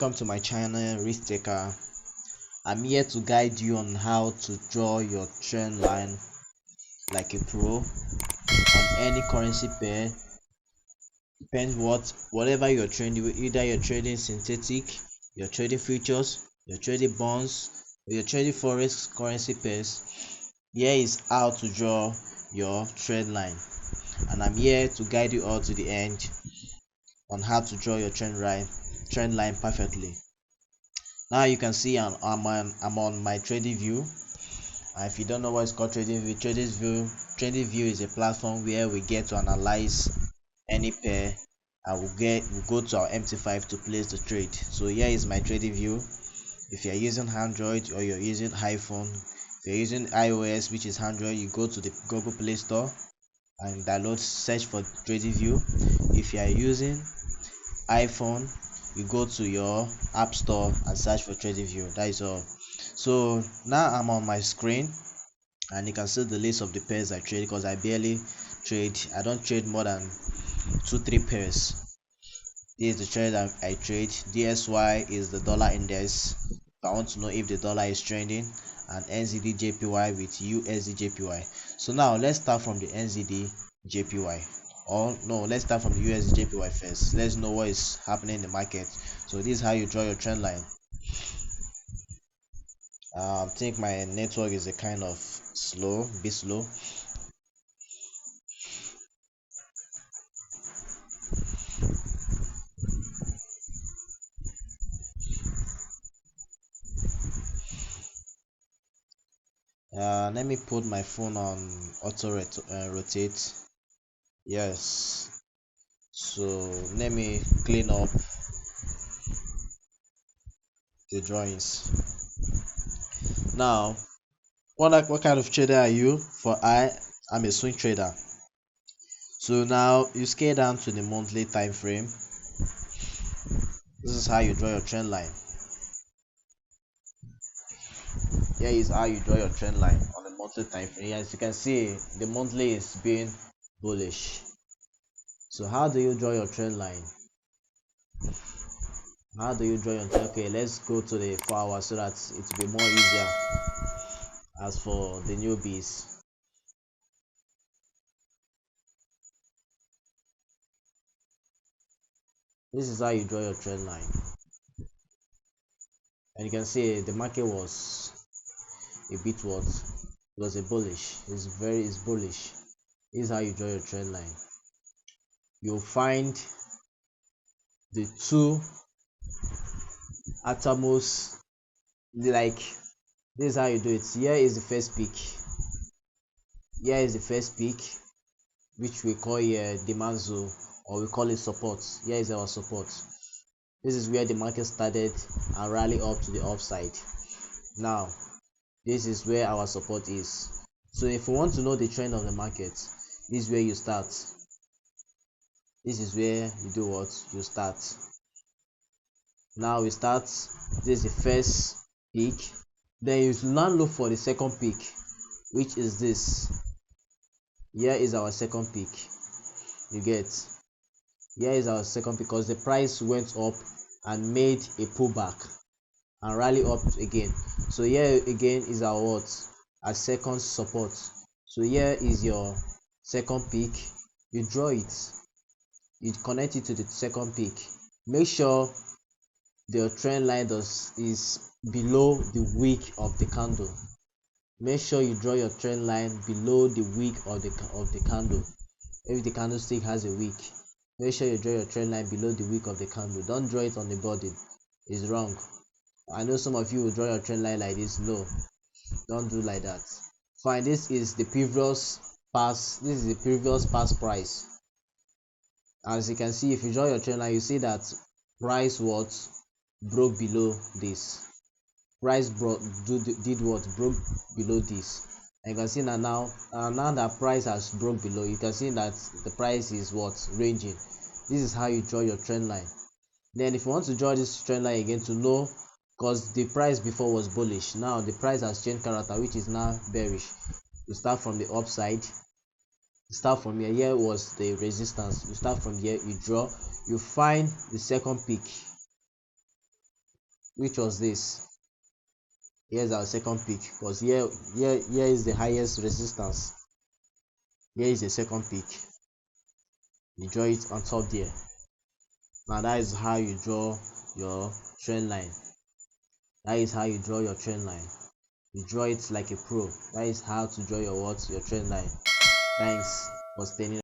Welcome to my channel, Risk Taker. I'm here to guide you on how to draw your trend line like a pro on any currency pair. Depends whatever you're trading, either you're trading synthetic, you're trading futures, you're trading bonds, or you're trading forex currency pairs. Here is how to draw your trend line, and I'm here to guide you all to the end on how to draw your trend line perfectly. Now you can see I'm on my trading view. If you don't know what it's called, trading view is a platform where we get to analyze any pair and we go to our MT5 to place the trade. So here is my trading view. If you're using Android or you're using iPhone, if you're using iOS, which is Android, you go to the Google Play Store and download, search for trading view. If you are using iPhone, you go to your app store and search for trading view. That is all. So now I'm on my screen and you can see the list of the pairs I trade, because I barely trade. I don't trade more than 2-3 pairs. This is the trade I trade. DSY is the dollar index if I want to know if the dollar is trending, and NZD JPY with USD JPY. So now let's start from the NZD JPY. Or no, let's start from the USD JPY first. Let's know what is happening in the market. So this is how you draw your trend line. I think my network is a kind of bit slow. Let me put my phone on auto rotate. Yes. So let me clean up the drawings. Now, what kind of trader are you? I'm a swing trader. So now you scale down to the monthly time frame. This is how you draw your trend line. Here is how you draw your trend line on the monthly time frame. As you can see, the monthly is being bullish. So how do you draw your trend line? How do you draw your trend? Okay, let's go to the 4 hours so that it will be more easier as for the newbies. This is how you draw your trend line, and you can see the market was a bit what, it was a bullish. It's bullish. This is how you draw your trend line. You'll find the two outermost, like, this is how you do it. Here is the first peak. Here is the first peak, which we call here demand zone, or we call it support. Here is our support. This is where the market started and rally up to the upside. Now this is where our support is. So if you want to know the trend of the market, this is where you start. This is where you do what? You start. Now we start. This is the first peak. Then you now look for the second peak, which is this. Here is our second peak. You get? Here is our second peak, because the price went up and made a pullback and rally up again. So here again is our what? Our second support. So here is your second peak. You draw it. You connect it to the second peak. Make sure the trend line is below the wick of the candle. Make sure you draw your trend line below the wick of the candle. If the candlestick has a wick, make sure you draw your trend line below the wick of the candle. Don't draw it on the body. It's wrong. I know some of you will draw your trend line like this. No, don't do like that. Fine. This is the previous past price. As you can see, if you draw your trend line, you see that price broke below this. Price did what? Broke below this. And you can see now that price has broke below, you can see that the price is ranging. This is how you draw your trend line. Then if you want to draw this trend line again to know, because the price before was bullish, now the price has changed character, which is now bearish. You start from the upside. You start from here. Here was the resistance. You start from here. You draw. You find the second peak. Which was this? Here's our second peak, because here is the highest resistance. Here is the second peak. You draw it on top there. Now that is how you draw your trend line. That is how you draw your trend line. You draw it like a pro. That is how to draw your what? Your trend line. Thanks for staying.